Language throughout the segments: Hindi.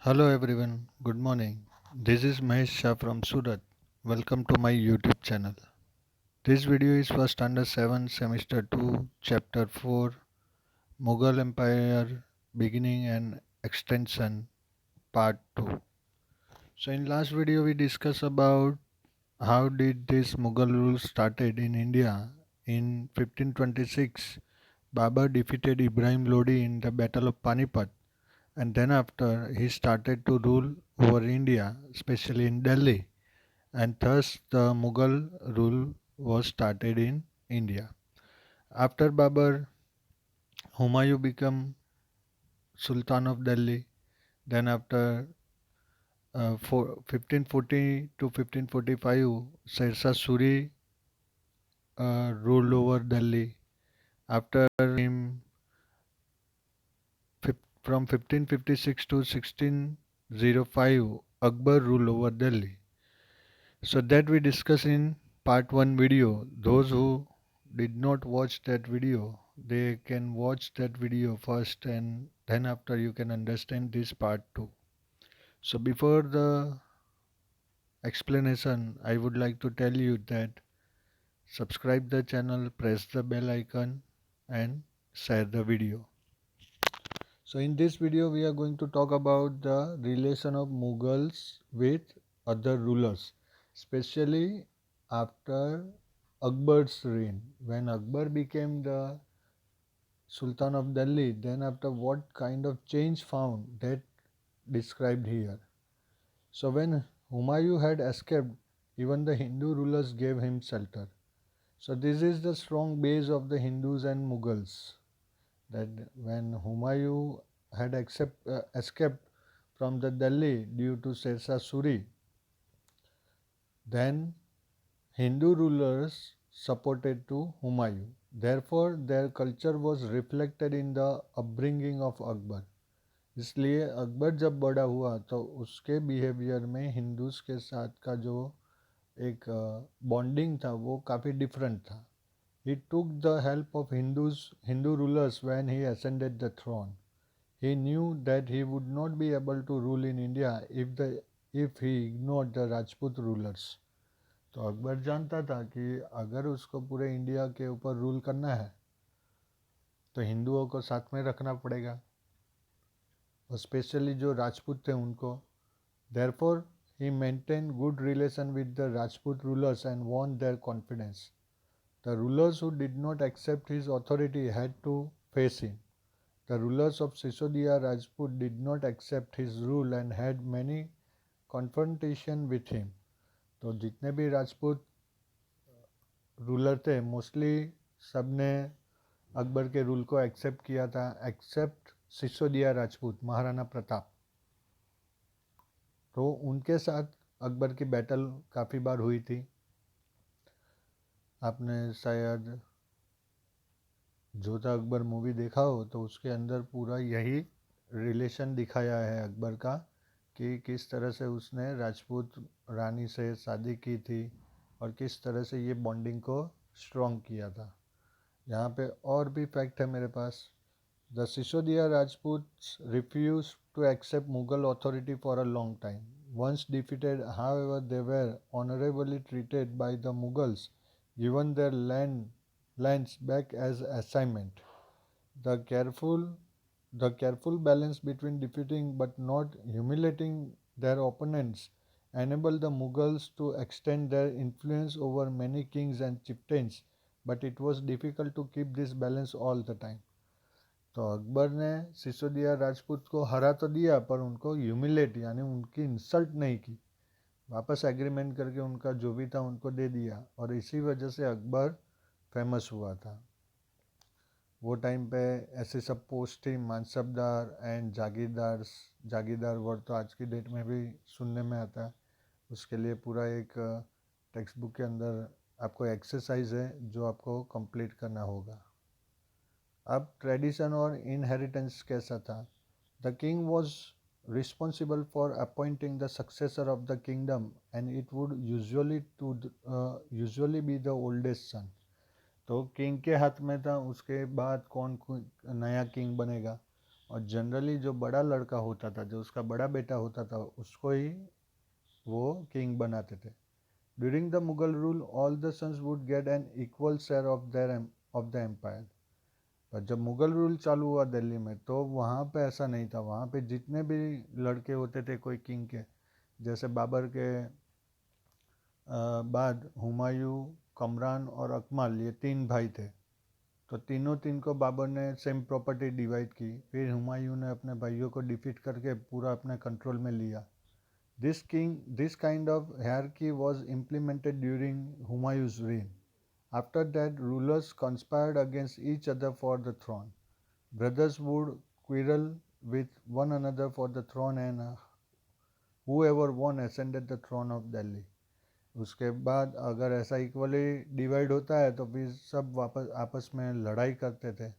Hello everyone, good morning. This is Mahesh Shah from Surat. Welcome to my YouTube channel. This video is for Standard 7 Semester 2 Chapter 4 Mughal Empire Beginning and Extension Part 2. So in last video we discussed about how did this Mughal rule started in India. In 1526 Babur defeated Ibrahim Lodi in the Battle of Panipat, and then after he started to rule over India, especially in Delhi, and thus the Mughal rule was started in India. After Babur, Humayun became Sultan of Delhi. Then after 1540 to 1545, Shershah Suri ruled over Delhi. After him, from 1556 to 1605, Akbar ruled over Delhi. So that we discuss in part 1 video. Those who did not watch that video, they can watch that video first, and then after you can understand this part 2. So before the explanation, I would like to tell you that subscribe the channel, press the bell icon and share the video. So in this video we are going to talk about the relation of Mughals with other rulers, especially after Akbar's reign. When Akbar became the Sultan of Delhi, then after what kind of change found, that described here. So when Humayun had escaped, even the Hindu rulers gave him shelter. So this is the strong base of the Hindus and Mughals, that when Humayun had escaped from the Delhi due to Shershah Suri, then Hindu rulers supported to Humayun. Therefore, their culture was reflected in the upbringing of Akbar. इसलिए अकबर जब बड़ा हुआ तो उसके बिहेवियर में हिंदूज के साथ का जो एक बॉन्डिंग था वो काफ़ी डिफरेंट था. He took the help of Hindu rulers when he ascended the throne. He knew that he would not be able to rule in India if he ignored the Rajput rulers. तो अकबर जानता था कि अगर उसको पूरे इंडिया के ऊपर रूल करना है तो हिंदुओं को साथ में रखना पड़ेगा, और स्पेशली जो राजपूत थे उनको. Therefore, he maintained good relation with the Rajput rulers and won their confidence. The rulers who did not accept his authority had to face him. The rulers of Sisodiya Rajput did not accept his rule and had many confrontation with him. तो जितने भी राजपूत रूलर थे मोस्टली सब ने अकबर के रूल को एक्सेप्ट किया था, एक्सेप्ट सिसोदिया राजपूत, महाराणा प्रताप. तो उनके साथ अकबर की बैटल काफ़ी बार हुई थी. आपने शायद जोधा अकबर मूवी देखा हो तो उसके अंदर पूरा यही रिलेशन दिखाया है अकबर का, कि किस तरह से उसने राजपूत रानी से शादी की थी और किस तरह से ये बॉन्डिंग को स्ट्रॉन्ग किया था. यहाँ पे और भी फैक्ट है मेरे पास. The Sisodia Rajputs refuse to accept Mughal authority for a long time. Once defeated, however, they were honorably treated by the Mughals, given their lands back as assignment. The careful the careful balance between defeating but not humiliating their opponents enabled the Mughals to extend their influence over many kings and chieftains, but it was difficult to keep this balance all the time. तो अकबर ने सिसोदिया राजपूत को हरा तो दिया पर उनको ह्यूमिलेट यानी उनकी इंसल्ट नहीं की, वापस एग्रीमेंट करके उनका जो भी था उनको दे दिया, और इसी वजह से अकबर फेमस हुआ था. वो टाइम पे ऐसे सब पोस्ट थी, मानसबदार एंड जागीरदार वर्ड तो आज की डेट में भी सुनने में आता है. उसके लिए पूरा एक टेक्स्ट बुक के अंदर आपको एक्सरसाइज है जो आपको कंप्लीट करना होगा. अब ट्रेडिशन और इनहेरिटेंस कैसा था. The king was responsible for appointing the successor of the kingdom and it would usually be the oldest son. तो किंग के हाथ में था, उसके बाद कौन नया किंग बनेगा और जनरली जो बड़ा लड़का होता था, जो उसका बड़ा बेटा होता था, उसको ही वो किंग बनाते थे। During the Mughal rule all the sons would get an equal share of the empire. पर जब मुगल रूल चालू हुआ दिल्ली में, तो वहाँ पे ऐसा नहीं था। वहाँ पे जितने भी लड़के होते थे कोई किंग के, जैसे बाबर के बाद हुमायूं, कमरान और अकमाल, ये 3 भाई थे। तो तीन को बाबर ने सेम प्रॉपर्टी डिवाइड की। फिर हुमायूं ने अपने भाइयों को डिफीट करके पूरा अपने कंट्रोल में लिया। This kind of hierarchy was implemented during Humayun's reign. After that, rulers conspired against each other for the throne. Brothers would quarrel with one another for the throne, and whoever won ascended the throne of Delhi. उसके बाद अगर ऐसा इक्वली डिवाइड होता है तो फिर सब वापस आपस में लड़ाई करते थे।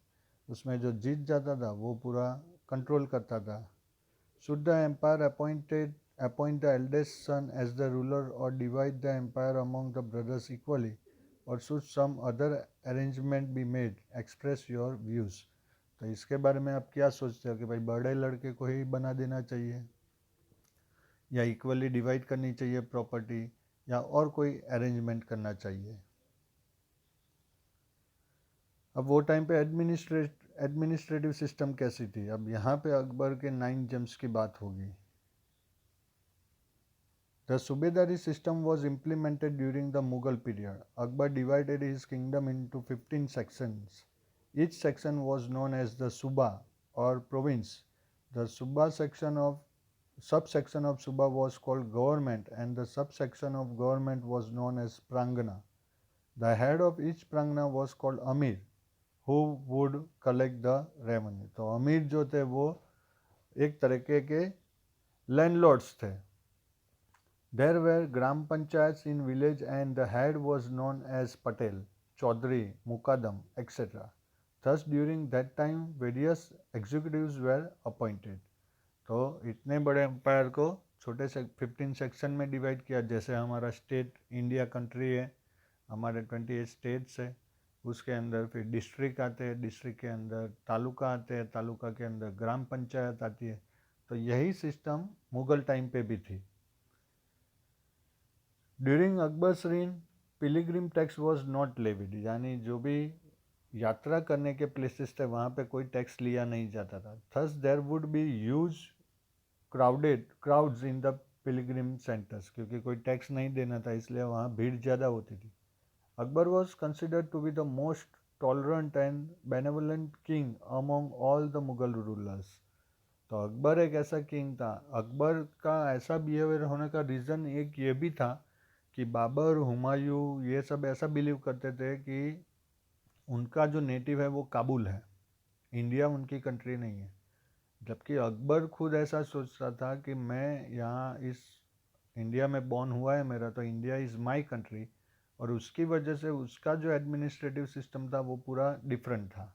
उसमें जो जीत जाता था वो पूरा कंट्रोल करता था। Should the empire appoint the eldest son as the ruler और divide the empire among the brothers equally, और should some other arrangement be made, express your views. तो इसके बारे में आप क्या सोचते हो कि भाई बड़े लड़के को ही बना देना चाहिए, या इक्वली डिवाइड करनी चाहिए प्रॉपर्टी, या और कोई अरेंजमेंट करना चाहिए? अब वो टाइम पे एडमिनिस्ट्रेटिव सिस्टम कैसी थी? अब यहाँ पे अकबर के 9 जेम्स की बात होगी। The Subedari system was implemented during the Mughal period. Akbar divided his kingdom into 15 sections. Each section was known as the Suba or province. The subsection of Suba was called government, and the subsection of government was known as Prangana. The head of each Prangana was called Amir, who would collect the revenue. तो अमीर जो थे वो एक तरीके के लैंडलॉर्ड्स थे। There were gram panchayats in village, and the head was known as Patel, Chaudhary, Mukadam, etc. Thus during that time various executives were appointed. तो इतने बड़े एम्पायर को छोटे से 15 सेक्शन में डिवाइड किया। जैसे हमारा स्टेट इंडिया कंट्री है, हमारे 28 स्टेट्स है, उसके अंदर फिर डिस्ट्रिक्ट आते हैं, डिस्ट्रिक्ट के अंदर तालुका आते हैं, तालुका के अंदर ग्राम पंचायत आती है। तो यही सिस्टम मुगल टाइम पे भी थी। During Akbar's reign, pilgrim tax was not levied, यानी जो भी यात्रा करने के प्लेसेस थे वहाँ पे कोई टैक्स लिया नहीं जाता था। Thus there would be huge crowds in the pilgrim centres, क्योंकि कोई टैक्स नहीं देना था इसलिए वहाँ भीड़ ज़्यादा होती थी। Akbar was considered to be the most tolerant and benevolent king among all the Mughal rulers. तो अकबर एक ऐसा किंग था। अकबर का ऐसा बिहेवियर होने का रीज़न एक ये भी था कि बाबर, हुमायूं, ये सब ऐसा बिलीव करते थे कि उनका जो नेटिव है वो काबुल है, इंडिया उनकी कंट्री नहीं है। जबकि अकबर खुद ऐसा सोचता था कि मैं यहाँ इस इंडिया में बॉर्न हुआ है मेरा, तो इंडिया इज़ माई कंट्री, और उसकी वजह से उसका जो एडमिनिस्ट्रेटिव सिस्टम था वो पूरा डिफरेंट था।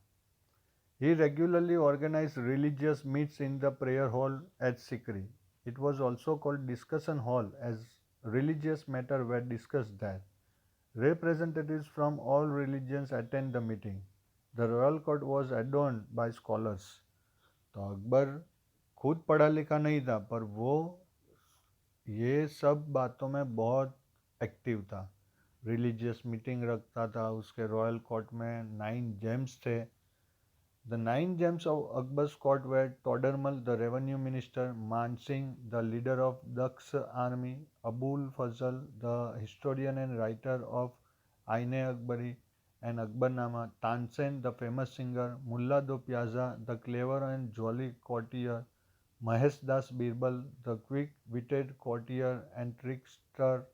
He regularly organized religious meets in the prayer hall at Sikri. It was also called discussion hall as religious matters were discussed there. Representatives from all religions attend the meeting. The royal court was adorned by scholars. तो अकबर खुद पढ़ा लिखा नहीं था, पर वो ये सब बातों में बहुत एक्टिव था। रिलीजियस मीटिंग रखता था, उसके रॉयल कोर्ट में 9 जेम्स थे। The 9 gems of Akbar's court were Todermal, the revenue minister, Man Singh, the leader of Dak's army, Abul Fazl, the historian and writer of Aine Akbari and Akbarnama, Tansen, the famous singer, Mullah Do Piazza, the clever and jolly courtier, Mahesh Das Birbal, the quick-witted courtier and trickster,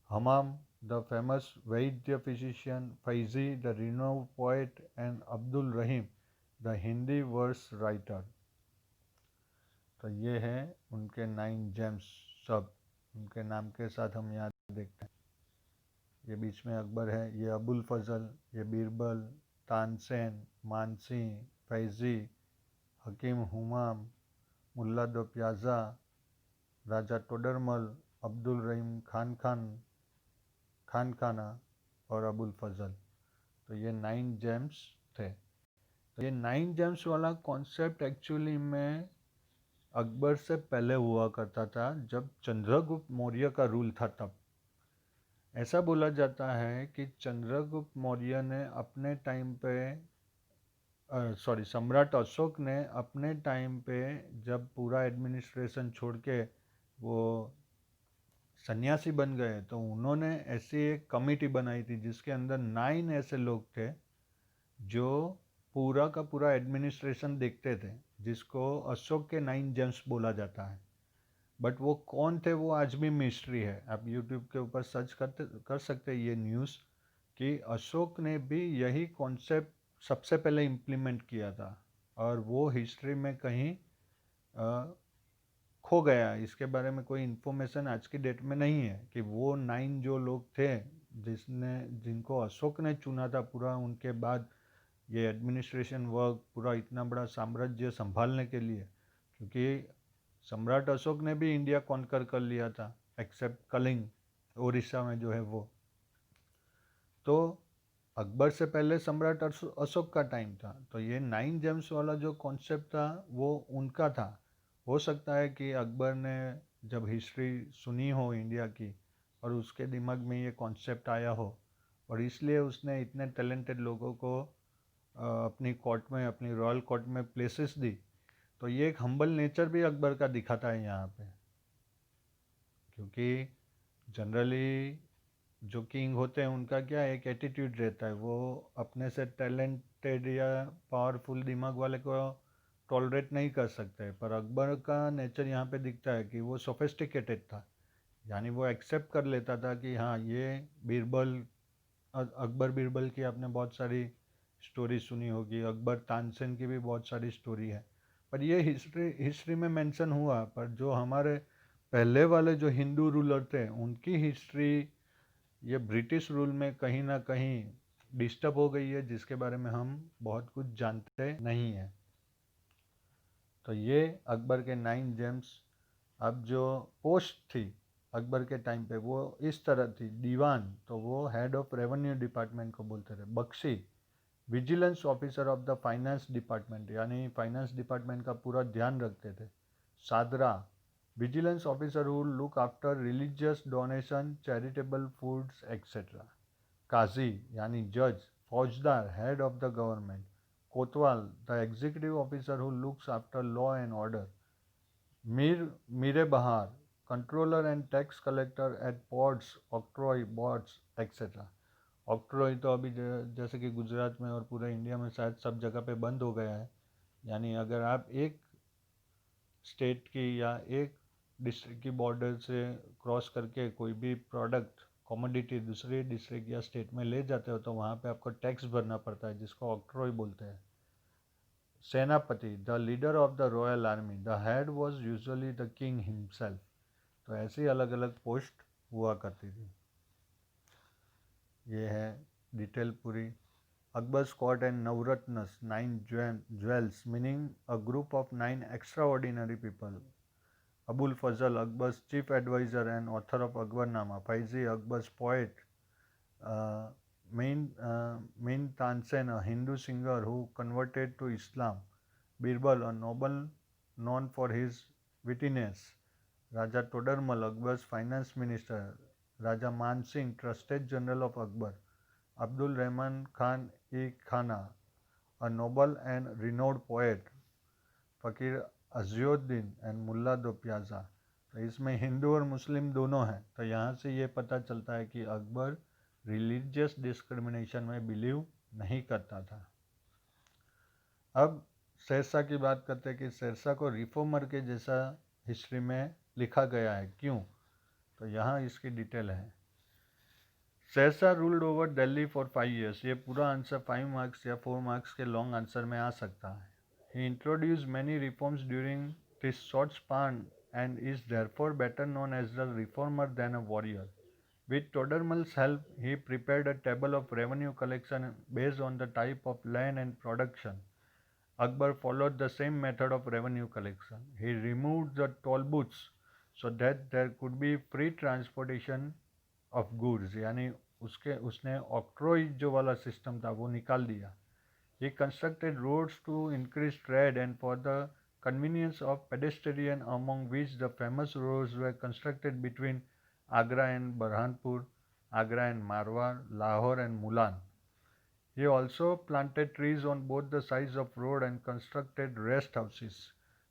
Hammam, the famous Vaidya physician, Faizi, the renowned poet, and Abdul Rahim, the Hindi verse writer. तो ये है उनके 9 जेम्स, सब उनके नाम के साथ हम यहाँ देखते हैं। ये बीच में अकबर है, ये अबुल फजल, ये बीरबल, तानसेन, मानसिंह, फैज़ी, हकीम हुमाम, मुल्ला दो प्याजा, राजा टोडरमल, अब्दुल रहीम खान खाना और अबुल फजल। तो ये 9 जेम्स थे। तो ये 9 जेम्स वाला कॉन्सेप्ट एक्चुअली में अकबर से पहले हुआ करता था, जब चंद्रगुप्त मौर्य का रूल था तब। ऐसा बोला जाता है कि चंद्रगुप्त मौर्य ने अपने टाइम पे सम्राट अशोक ने अपने टाइम पे जब पूरा एडमिनिस्ट्रेशन छोड़ के वो सन्यासी बन गए, तो उन्होंने ऐसी एक कमेटी बनाई थी जिसके अंदर 9 ऐसे लोग थे जो पूरा का पूरा एडमिनिस्ट्रेशन देखते थे, जिसको अशोक के 9 जेम्स बोला जाता है। बट वो कौन थे वो आज भी मिस्ट्री है। आप यूट्यूब के ऊपर सर्च कर सकते ये न्यूज़ कि अशोक ने भी यही कॉन्सेप्ट सबसे पहले इम्प्लीमेंट किया था, और वो हिस्ट्री में कहीं खो गया। इसके बारे में कोई इन्फॉर्मेशन आज की डेट में नहीं है कि वो 9 जो लोग थे जिनको अशोक ने चुना था पूरा उनके बाद ये एडमिनिस्ट्रेशन वर्क पूरा इतना बड़ा साम्राज्य संभालने के लिए, क्योंकि सम्राट अशोक ने भी इंडिया कॉन्कर कर लिया था एक्सेप्ट कलिंग, उड़ीसा में जो है वो। तो अकबर से पहले सम्राट अशोक का टाइम था, तो ये 9 जेम्स वाला जो कॉन्सेप्ट था वो उनका था। हो सकता है कि अकबर ने जब हिस्ट्री सुनी हो इंडिया की और उसके दिमाग में ये कॉन्सेप्ट आया हो, और इसलिए उसने इतने टैलेंटेड लोगों को अपनी कोर्ट में, अपनी रॉयल कोर्ट में प्लेसेस दी। तो ये एक हम्बल नेचर भी अकबर का दिखाता है यहाँ पे, क्योंकि जनरली जो किंग होते हैं उनका क्या एक एटीट्यूड रहता है, वो अपने से टैलेंटेड या पावरफुल दिमाग वाले को टॉलरेट नहीं कर सकते। पर अकबर का नेचर यहाँ पे दिखता है कि वो सोफिस्टिकेटेड था, यानी वो एक्सेप्ट कर लेता था कि हाँ ये बीरबल, अकबर बीरबल की आपने बहुत सारी स्टोरी सुनी होगी, अकबर तानसेन की भी बहुत सारी स्टोरी है, पर ये हिस्ट्री में मेंशन हुआ। पर जो हमारे पहले वाले जो हिंदू रूलर थे उनकी हिस्ट्री ये ब्रिटिश रूल में कहीं ना कहीं डिस्टर्ब हो गई है, जिसके बारे में हम बहुत कुछ जानते नहीं हैं। तो ये अकबर के 9 जेम्स। अब जो पोस्ट थी अकबर के टाइम पे वो इस तरह थी। दीवान, तो वो हेड ऑफ रेवेन्यू डिपार्टमेंट को बोलते थे। बख्शी, vigilance officer of the finance department, यानी फाइनेंस डिपार्टमेंट का पूरा ध्यान रखते थे। सादरा, vigilance officer who look after religious donation, charitable foods etcetera. काजी यानी जज, फौजदार, हेड ऑफ द गवर्नमेंट। कोतवाल, the executive officer who looks after law and order. मीरे बहार, controller and tax collector at ports, octroi, boards etcetera. Octroi तो अभी जैसे कि गुजरात में और पूरे इंडिया में शायद सब जगह पे बंद हो गया है। यानी अगर आप एक स्टेट की या एक डिस्ट्रिक्ट की बॉर्डर से क्रॉस करके कोई भी प्रोडक्ट, कमोडिटी दूसरे डिस्ट्रिक्ट या स्टेट में ले जाते हो तो वहाँ पे आपको टैक्स भरना पड़ता है, जिसको ऑक्ट्रॉय बोलते हैं। सेनापति, the leader of the royal army, the head was usually the king himself. तो ऐसी अलग अलग पोस्ट हुआ करती थी। ये है डिटेल पूरी। Akbar's court and Navratnas, 9 jewels, meaning a group of 9 extraordinary people. Abul Fazl, Akbar's chief advisor and author of Akbarnama. Faizi, Akbar's poet. Uh, Min Tansen, a Hindu singer who converted to Islam. Birbal, a noble known for his wittiness. Raja Todarmal, Akbar's finance minister. Raja Man Singh, trusted general of Akbar. Abdul Rahman Khan-e-Khana, a noble and renowned poet. फ़कीर अज़ियुद्दीन एंड मुल्ला दो प्याज़ा। तो इसमें हिंदू और मुस्लिम दोनों हैं। तो यहाँ से ये पता चलता है कि अकबर रिलीजियस डिस्क्रिमिनेशन में बिलीव नहीं करता था। अब शेरशाह की बात करते हैं कि शेरशाह को रिफॉर्मर के जैसा हिस्ट्री में लिखा गया है, क्यों? तो यहाँ इसकी डिटेल है। Sher Shah ruled over Delhi for 5 years। ये पूरा आंसर 5 मार्क्स या 4 मार्क्स के लॉन्ग आंसर में आ सकता है। He introduced many reforms during this short span and is therefore better known as a reformer than a warrior. With Todermal's help, he prepared a table of revenue collection based on the type of land and production. Akbar followed the same method of revenue collection. He removed the toll booths so that there could be free transportation of goods, यानी उसने ऑक्ट्रॉय जो वाला सिस्टम था वो निकाल दिया। He constructed roads to increase trade and for the convenience of pedestrians, among which the famous roads were constructed between Agra and Burhanpur, Agra and Marwar, Lahore and Mulan. He also planted trees on both the sides of road and constructed rest houses.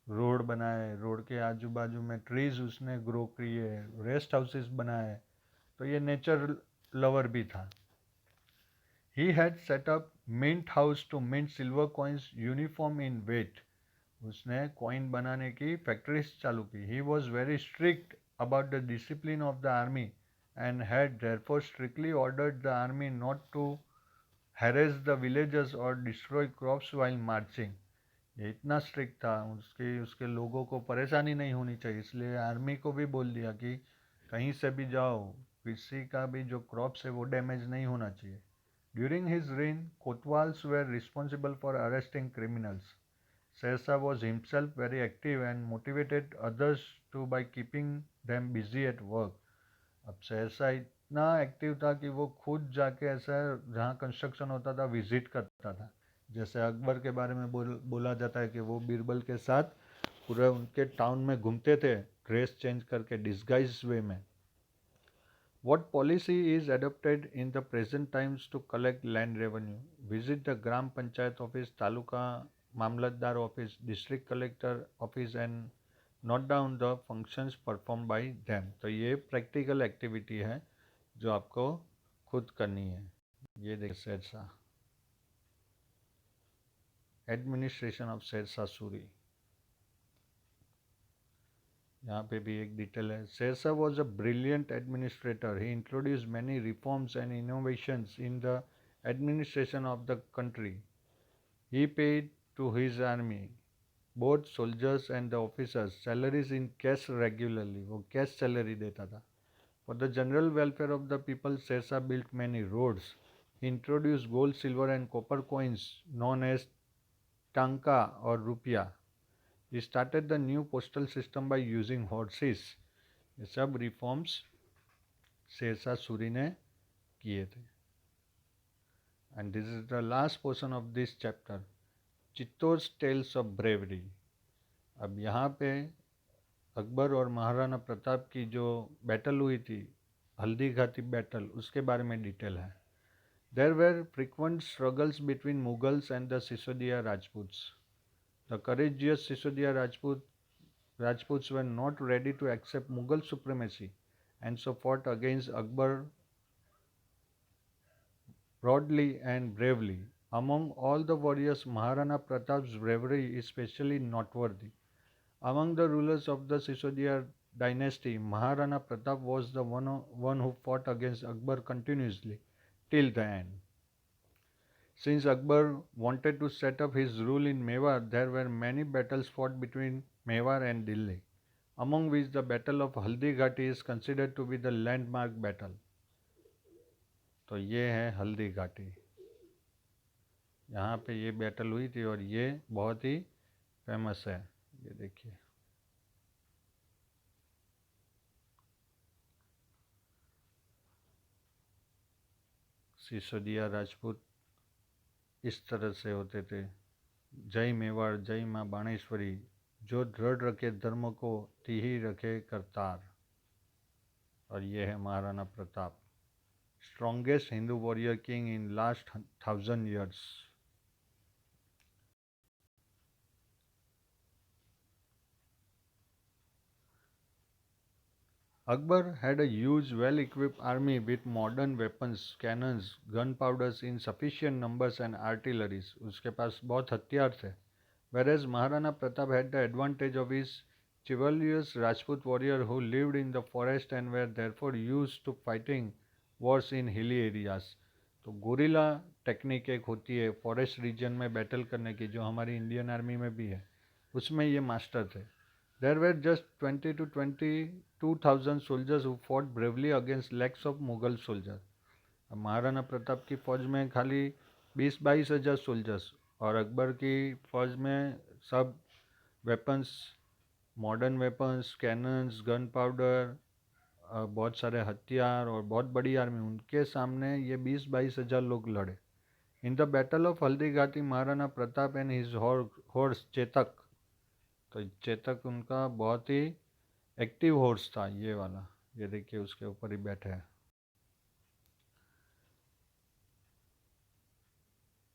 Road बनाए, रोड के आजू बाजू में ट्रीज उसने ग्रो किए, रेस्ट हाउसेस बनाए, तो ये नेचर लवर भी था. He had set up mint house to mint silver coins uniform in weight. उसने coin बनाने की factories चालू की. He was very strict about the discipline of the army and had therefore strictly ordered the army not to harass the villagers or destroy crops while marching. ये इतना स्ट्रिक्ट था, उसके लोगों को परेशानी नहीं होनी चाहिए, इसलिए आर्मी को भी बोल दिया कि कहीं से भी जाओ, किसी का भी जो क्रॉप्स है वो डैमेज नहीं होना चाहिए. During his reign, Kotwals were responsible for arresting criminals. Sher Shah was himself very active and motivated others too by keeping them busy at work. अब शेर शाह इतना एक्टिव था कि वो खुद जाके ऐसा जहाँ कंस्ट्रक्शन होता था विजिट करता था. जैसे अकबर के बारे में बोला जाता है कि वो बीरबल के साथ पूरे उनके टाउन में घूमते थे, ड्रेस चेंज करके, डिस्गाइज वे में. What policy is adopted in the present times to collect land revenue? Visit the Gram Panchayat office, Taluka Mamlatdar office, District Collector office and note down the functions performed by them. तो ये प्रैक्टिकल एक्टिविटी है जो आपको खुद करनी है. ये देखिए शेरशाह, एडमिनिस्ट्रेशन ऑफ शेरशाह सूरी. यहाँ पे भी एक डिटेल है. Sher Shah was a brilliant administrator. He introduce many reforms and innovations in the administration of the country. He paid to his army, both soldiers and the officers, salaries in cash regularly. वो कैश सैलरी देता था. For the general welfare of the people, Sher Shah built many roads. He introduce gold, silver and copper coins known as टांका और रुपया. He started the new postal system by using horses. ये सब रिफॉर्म्स शेरशाह सूरी ने किए थे. And this is the last portion of this chapter, Chittor's tales of bravery. अब यहाँ पे अकबर और महाराणा प्रताप की जो बैटल हुई थी, हल्दी घाटी बैटल, उसके बारे में डिटेल है. There were frequent struggles between Mughals and the Sisodiya Rajputs. The courageous Sisodiya Rajputs were not ready to accept Mughal supremacy and so fought against Akbar broadly and bravely. Among all the warriors, Maharana Pratap's bravery is especially noteworthy. Among the rulers of the Sisodiya dynasty, Maharana Pratap was the one who fought against Akbar continuously till the end. Since Akbar wanted to set up his rule in Mewar, there were many battles fought between Mewar and Delhi, among which the Battle of Haldi Ghati is considered to be the landmark battle. तो ये है हल्दी घाटी, यहाँ पे ये बैटल हुई थी और ये बहुत ही फेमस है. ये देखिए, सिसोदिया राजपूत इस तरह से होते थे. जय मेवाड़, जय माँ बाणेश्वरी, जो दृढ़ रखे धर्म को तिही रखे करतार. और ये है Maharana Pratap, strongest Hindu warrior king in last 1000 years. Akbar had a huge, well-equipped army with modern weapons, cannons, gunpowders in sufficient numbers and artilleries. उसके पास बहुत हथियार थे. Whereas Maharana Pratap had the advantage of his chivalrous Rajput warrior who lived in the forest and were therefore used to fighting wars in hilly areas. तो गोरिल्ला टेक्निक एक होती है फॉरेस्ट रीजन में बैटल करने की, जो हमारी इंडियन आर्मी में भी है, उसमें ये मास्टर थे. There were just 20 to 22,000 soldiers who fought bravely against lakhs of Mughal soldiers. अब महाराणा प्रताप की फौज में खाली 20-22 हज़ार सोल्जर्स और अकबर की फौज में सब weapons, modern weapons, cannons, gun powder, बहुत सारे हथियार और बहुत बड़ी आर्मी, उनके सामने ये 20-22 हज़ार लोग लड़े. In the battle of Haldighati Maharana Pratap and his horse Chetak, तो चेतक उनका बहुत ही एक्टिव हॉर्स था ये वाला, ये देखिए उसके ऊपर ही बैठे हैं।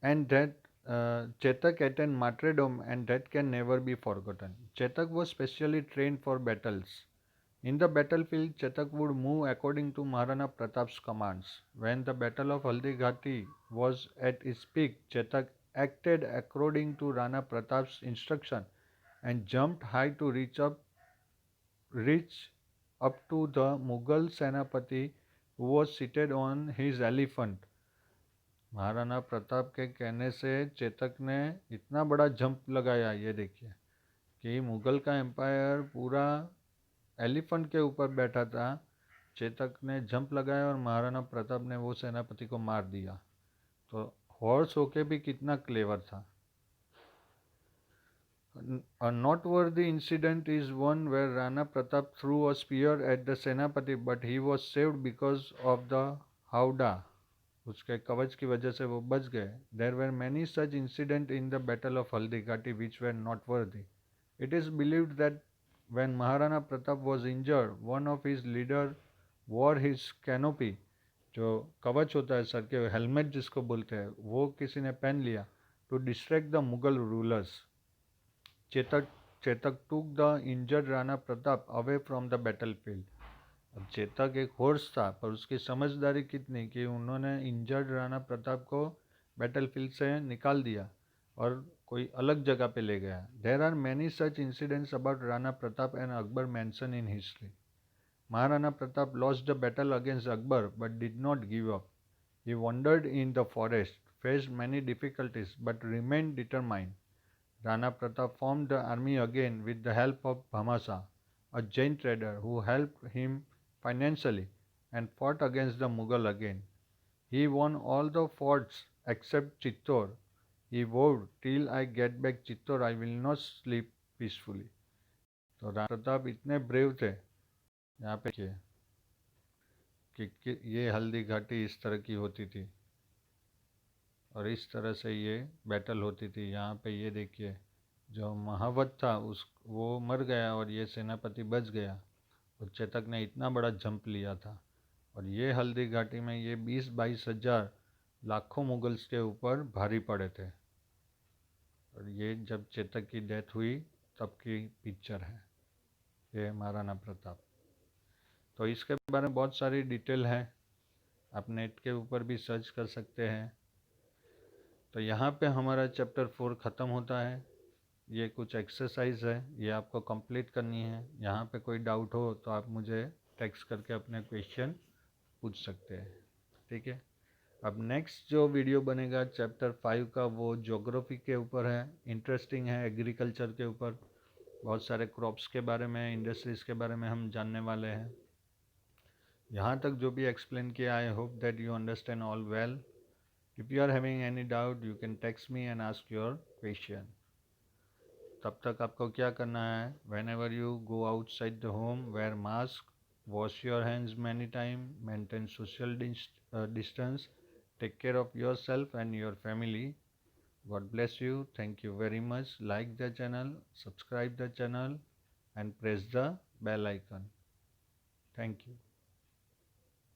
And that Chetak attended martyrdom, and that can never be forgotten. Chetak was specially trained for battles. In the battlefield, Chetak would move according to Maharana Pratap's commands. When the Battle of Haldighati was at its peak, Chetak acted according to Rana Pratap's instruction and jumped high to reach up to the Mughal Senapati who was seated on his elephant. Maharana Pratap के कहने से चेतक ने इतना बड़ा जंप लगाया, ये देखिए कि मुगल का एम्पायर पूरा एलिफेंट के ऊपर बैठा था, चेतक ने जंप लगाया और महाराणा प्रताप ने वो सेनापति को मार दिया। तो हॉर्स होके भी कितना क्लेवर था। A noteworthy incident is one where Rana Pratap threw a spear at the Senapati, but he was saved because of the howdah. उसके कवच की वजह से वो बच गए। There were many such incidents in the battle of Haldighati which were noteworthy. It is believed that when Maharana Pratap was injured, one of his leaders wore his canopy, जो कवच होता है सर के, हेलमेट जिसको बोलते हैं, वो किसी ने पहन लिया to distract the Mughal rulers. Chetak took the injured Rana Pratap away from the battlefield. अब चेतक एक हॉर्स था, पर उसकी समझदारी कितनी कि उन्होंने इंजर्ड राणा प्रताप को बैटलफील्ड से निकाल दिया और कोई अलग जगह पे ले गया। There are many such incidents about Rana Pratap and Akbar mention in history. Maharana Pratap lost the battle against Akbar but did not give up. He wandered in the forest, faced many difficulties but remained determined. Rana Pratap formed the army again with the help of Bhamasa, a Jain trader who helped him financially, and fought against the Mughal again. He won all the forts except Chittor. He vowed, till I get back Chittor, I will not sleep peacefully. तो राणा प्रताप इतने ब्रेव थे, यहाँ पे कि ये हल्दी घाटी इस तरह की होती थी और इस तरह से ये बैटल होती थी। यहाँ पे ये देखिए जो महावत था उस वो मर गया और ये सेनापति बच गया और चेतक ने इतना बड़ा जंप लिया था। और ये हल्दी घाटी में ये 20-22 हज़ार लाखों मुगल्स के ऊपर भारी पड़े थे। और ये जब चेतक की डेथ हुई तब की पिक्चर है ये महाराणा प्रताप। तो इसके बारे में बहुत सारी डिटेल है, आप नेट के ऊपर भी सर्च कर सकते हैं। तो यहाँ पे हमारा चैप्टर 4 ख़त्म होता है। ये कुछ एक्सरसाइज है, ये आपको कंप्लीट करनी है। यहाँ पे कोई डाउट हो तो आप मुझे टेक्स्ट करके अपने क्वेश्चन पूछ सकते हैं, ठीक है। अब नेक्स्ट जो वीडियो बनेगा चैप्टर 5 का वो ज्योग्राफी के ऊपर है, इंटरेस्टिंग है, एग्रीकल्चर के ऊपर बहुत सारे क्रॉप्स के बारे में, इंडस्ट्रीज़ के बारे में हम जानने वाले हैं। यहाँ तक जो भी एक्सप्लेन किया, I hope that you understand all well. If you are having any doubt, you can text me and ask your question. तब तक आपको क्या करना है, whenever you go outside the home, wear mask, wash your hands many times, maintain social distance, take care of yourself and your family. God bless you. Thank you very much. Like the channel, subscribe the channel and press the bell icon. Thank you.